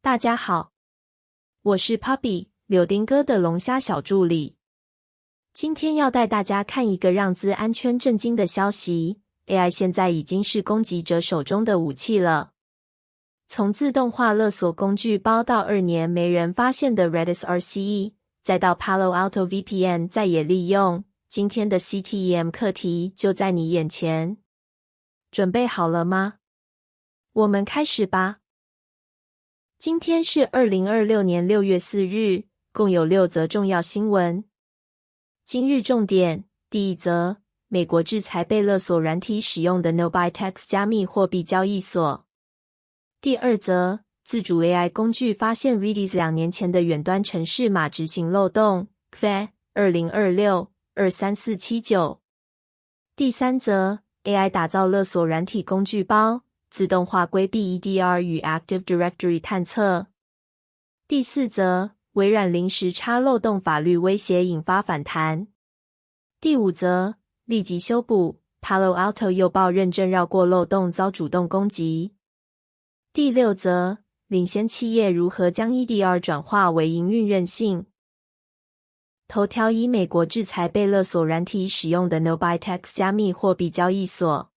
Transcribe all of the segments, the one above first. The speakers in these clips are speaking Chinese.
大家好，我是 Puppy 柳丁哥的龙虾小助理。今天要带大家看一个让资安圈震惊的消息 ，AI 现在已经是攻击者手中的武器了。从自动化勒索工具包到2年没人发现的 Redis RCE， 再到 Palo Alto VPN 再也利用，今天的 CTEM 课题就在你眼前。准备好了吗？我们开始吧。今天是2026年6月4日，共有6则重要新闻。今日重点：第1则，美国制裁被勒索软体使用的 NoByTex 加密货币交易所。第2则，自主 AI 工具发现 Redis 2年前的远端程式码执行漏洞 ，KFE 2026-23479。第3则， AI 打造勒索软体工具包，自动化规避 EDR 与 Active Directory 探测。第4则，微软临时插漏洞法律威胁引发反弹。第5则，立即修补 Palo Alto 诱爆认证绕过漏洞遭主动攻击。第6则，领先企业如何将 EDR 转化为营运韧性。头条以美国制裁被勒索软体使用的 NoByTex 加密货币交易所。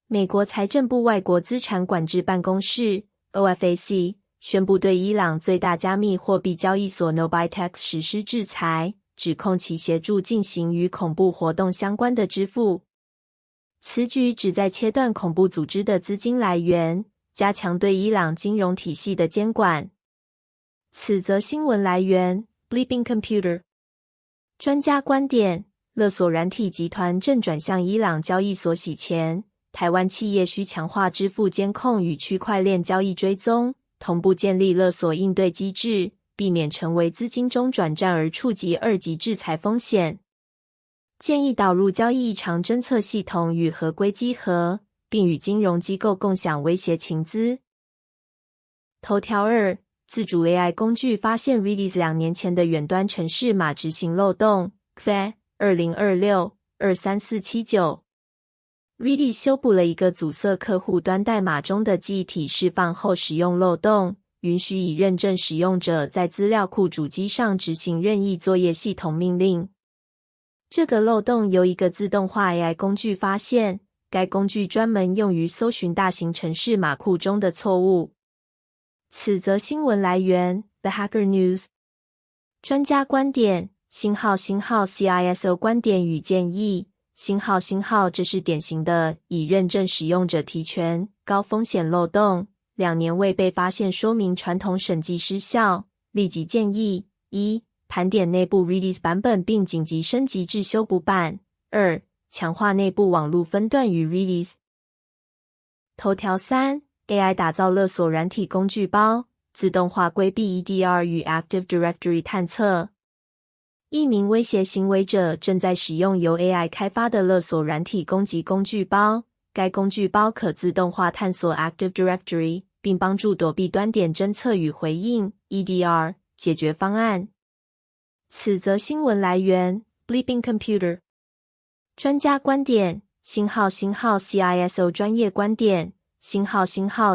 美国财政部外国资产管制办公室 OFAC 宣布对伊朗最大加密货币交易所 NoByTex 实施制裁，指控其协助进行与恐怖活动相关的支付。此举旨在切断恐怖组织的资金来源，加强对伊朗金融体系的监管。此则新闻来源 Bleeping Computer。专家观点：勒索软体集团正转向伊朗交易所洗钱，台湾企业需强化支付监控与区块链交易追踪，同步建立勒索应对机制，避免成为资金中转站而触及2级制裁风险。建议导入交易异常侦测系统与合规稽核，并与金融机构共享威胁情资。头条2，自主 AI 工具发现 Redis 2年前的远端程式码执行漏洞 KFE 2026-23479。Redis 修补了一个阻塞客户端代码中的记忆体释放后使用漏洞，允许已认证使用者在资料库主机上执行任意作业系统命令。这个漏洞由一个自动化 AI 工具发现，该工具专门用于搜寻大型程式码库中的错误。此则新闻来源 The Hacker News。专家观点：星号CISO 观点与建议。星号这是典型的已认证使用者提权高风险漏洞，2年未被发现说明传统审计失效。立即建议： 1. 盘点内部 Redis 版本并紧急升级至修补版。 2. 强化内部网路分段与 Redis。 头条3， AI 打造勒索软体工具包，自动化规避 EDR 与 Active Directory 探测。一名威胁行为者正在使用由 AI 开发的勒索软体攻击工具包，该工具包可自动化探索 Active Directory， 并帮助躲避端点侦测与回应 EDR 解决方案。此则新闻来源 Bleeping Computer。专家观点：星号 CISO 专业观点：星号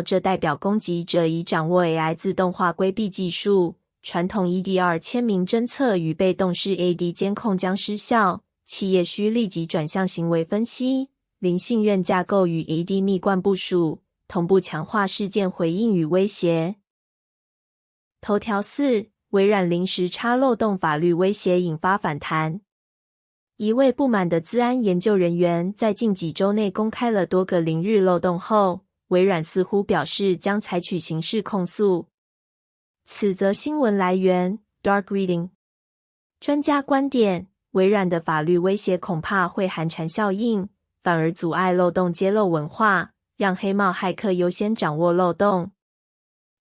这代表攻击者已掌握 AI 自动化规避技术，传统 EDR 签名侦测与被动式 AD 监控将失效，企业需立即转向行为分析、零信任架构与 AD 密贯部署，同步强化事件回应与威胁。头条4，微软临时插漏洞法律威胁引发反弹。一位不满的资安研究人员在近几周内公开了多个0日漏洞后，微软似乎表示将采取刑事控诉。此则新闻来源 Dark Reading。 专家观点：微软的法律威胁恐怕会寒蝉效应，反而阻碍漏洞揭露文化，让黑帽骇客优先掌握漏洞。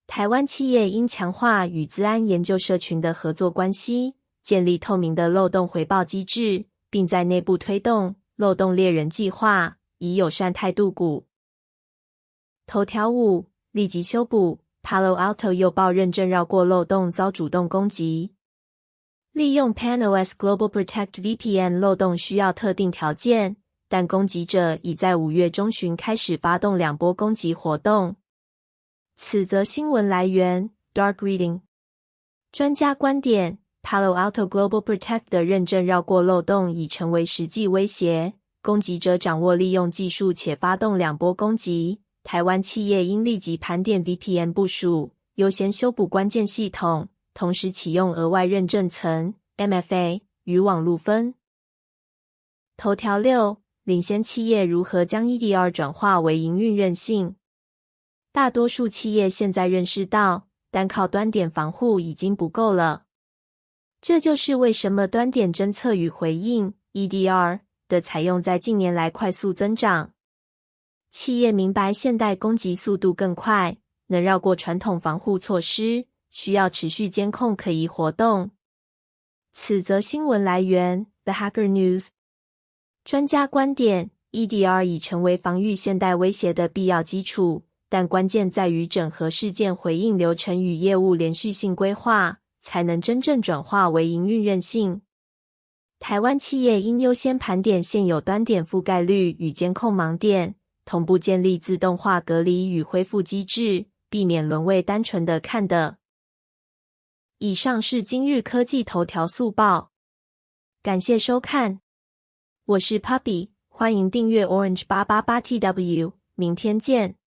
台湾企业应强化与资安研究社群的合作关系，建立透明的漏洞回报机制，并在内部推动漏洞猎人计划，以友善态度鼓。头条5，立即修补Palo Alto 诱爆认证绕过漏洞遭主动攻击。利用 PanOS Global Protect VPN 漏洞需要特定条件，但攻击者已在5月中旬开始发动2波攻击活动。此则新闻来源 Dark Reading 专家观点 Palo Alto Global Protect 的认证绕过漏洞已成为实际威胁，攻击者掌握利用技术且发动两波攻击。台湾企业应立即盘点 VPN 部署，优先修补关键系统，同时启用额外认证层 MFA 与网路分。头条6领先企业如何将 EDR 转化为营运韧性。大多数企业现在认识到，单靠端点防护已经不够了。这就是为什么端点侦测与回应 EDR 的采用在近年来快速增长。企业明白现代攻击速度更快，能绕过传统防护措施，需要持续监控可疑活动。此则新闻来源 The Hacker News。专家观点 EDR 已成为防御现代威胁的必要基础，但关键在于整合事件回应流程与业务连续性规划，才能真正转化为营运韧性。台湾企业应优先盘点现有端点覆盖率与监控盲点，同步建立自动化隔离与恢复机制，避免沦为单纯的看的。以上是今日科技头条速报，感谢收看。我是 Puppy， 欢迎订阅 Orange888TW， 明天见。